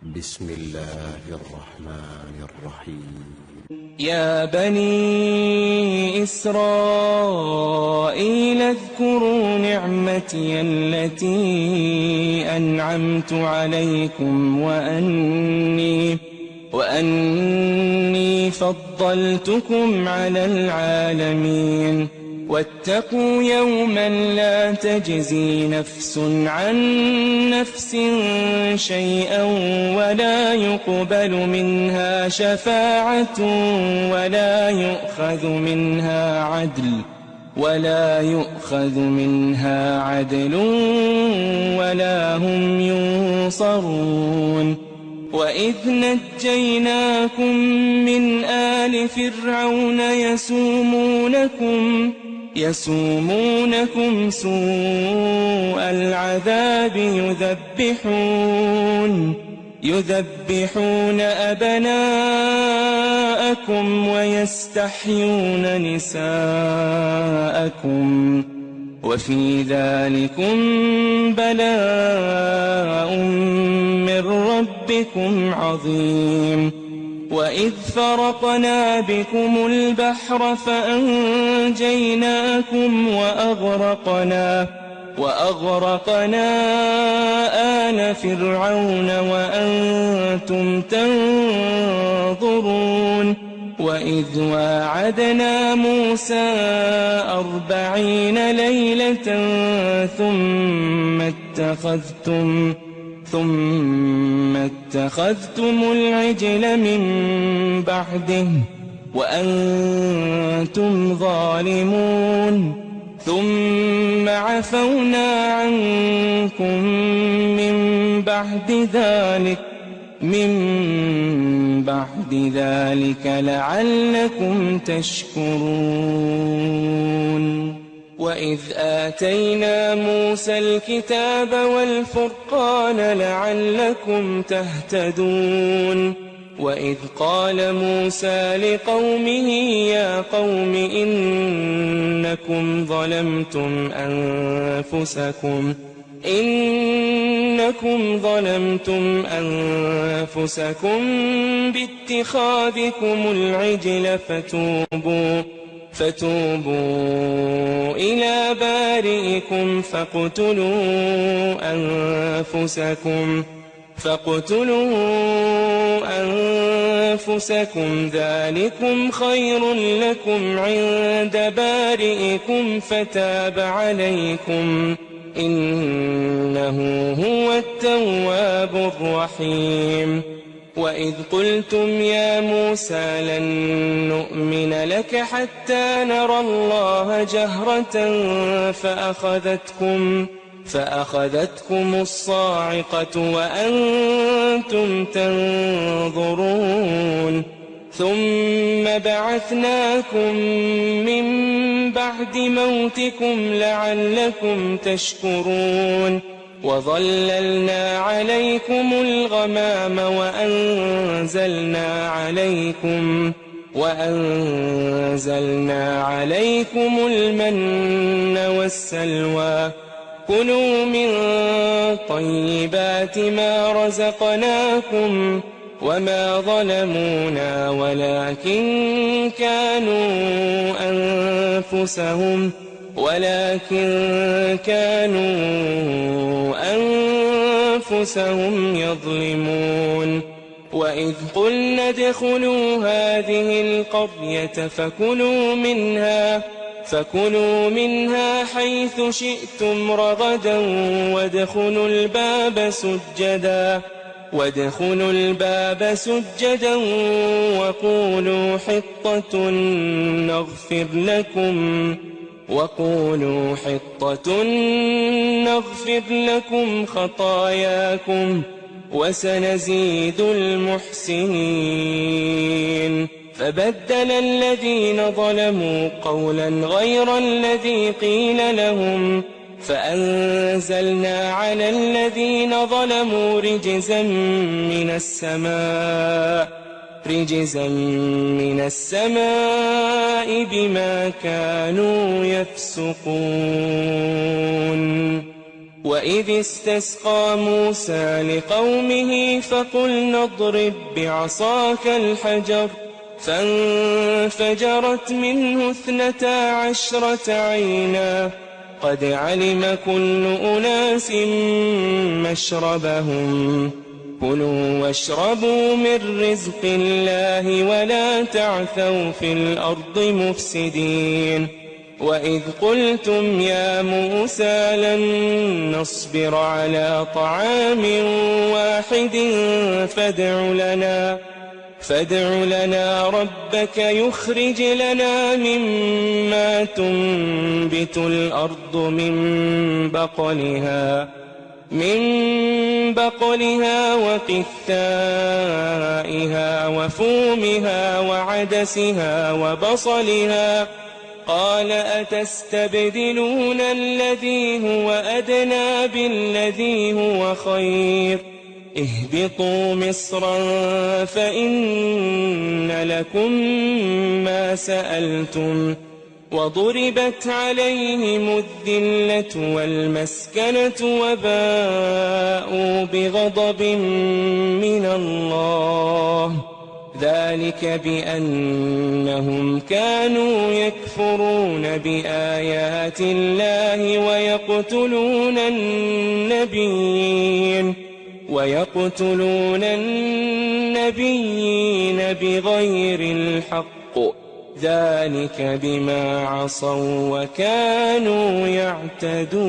بسم الله الرحمن الرحيم. يا بني إسرائيل اذكروا نعمتي التي أنعمت عليكم وأني فضلتكم على العالمين. واتقوا يوما لا تجزي نفس عن نفس شيئا ولا يقبل منها شفاعة ولا يؤخذ منها عدل ولا هم ينصرون. وإذ نجيناكم من آل فرعون يسومونكم سوء العذاب يذبحون أبناءكم ويستحيون نساءكم وفي ذلكم بلاء من ربكم عظيم. وإذ فرقنا بكم البحر فأنجيناكم وأغرقنا آل فرعون وأنتم تنظرون. وإذ واعدنا موسى 40 ليلة ثم اتخذتم العجل من بعده وأنتم ظالمون. ثم عفونا عنكم من بعد ذلك لعلكم تشكرون. وإذ آتينا موسى الكتاب والفرقان لعلكم تهتدون. وإذ قال موسى لقومه يا قوم إنكم ظلمتم أنفسكم باتخاذكم العجل فتوبوا إلى بارئكم فاقتلوا أنفسكم ذلكم خير لكم عند بارئكم فتاب عليكم إنه هو التواب الرحيم. وإذ قلتم يا موسى لن نؤمن لك حتى نرى الله جهرة فأخذتكم الصاعقة وأنتم تنظرون. ثم بعثناكم من بعد موتكم لعلكم تشكرون. وظللنا عليكم الغمام وأنزلنا عليكم المن والسلوى. كلوا من طيبات ما رزقناكم وما ظلمونا ولكن كانوا أنفسهم يظلمون. وإذ قلنا ادخلوا هذه القرية فكلوا منها حيث شئتم رغدا وادخلوا الباب سجدا وقولوا حطة نغفر لكم خطاياكم وسنزيد المحسنين. فبدل الذين ظلموا قولا غير الذي قيل لهم فأنزلنا على الذين ظلموا رجزا من السماء بما كانوا يفسقون. وإذ استسقى موسى لقومه فقلنا اضرب بعصاك الحجر فانفجرت منه 12 عينا قد علم كل أناس مشربهم كلوا واشربوا من رزق الله ولا تعثوا في الأرض مفسدين وإذ قلتم يا موسى لن نصبر على طعام واحد فادع لنا ربك يخرج لنا مما تنبت الأرض من بقلها وقثائها وفومها وعدسها وبصلها قال أتستبدلون الذي هو أدنى بالذي هو خير اهبطوا مصرا فإن لكم ما سألتم وضربت عليهم الذلة والمسكنة وباءوا بغضب من الله ذلك بأنهم كانوا يكفرون بآيات الله ويقتلون النبيين بغير الحق ذلك بما عصوا وكانوا يعتدون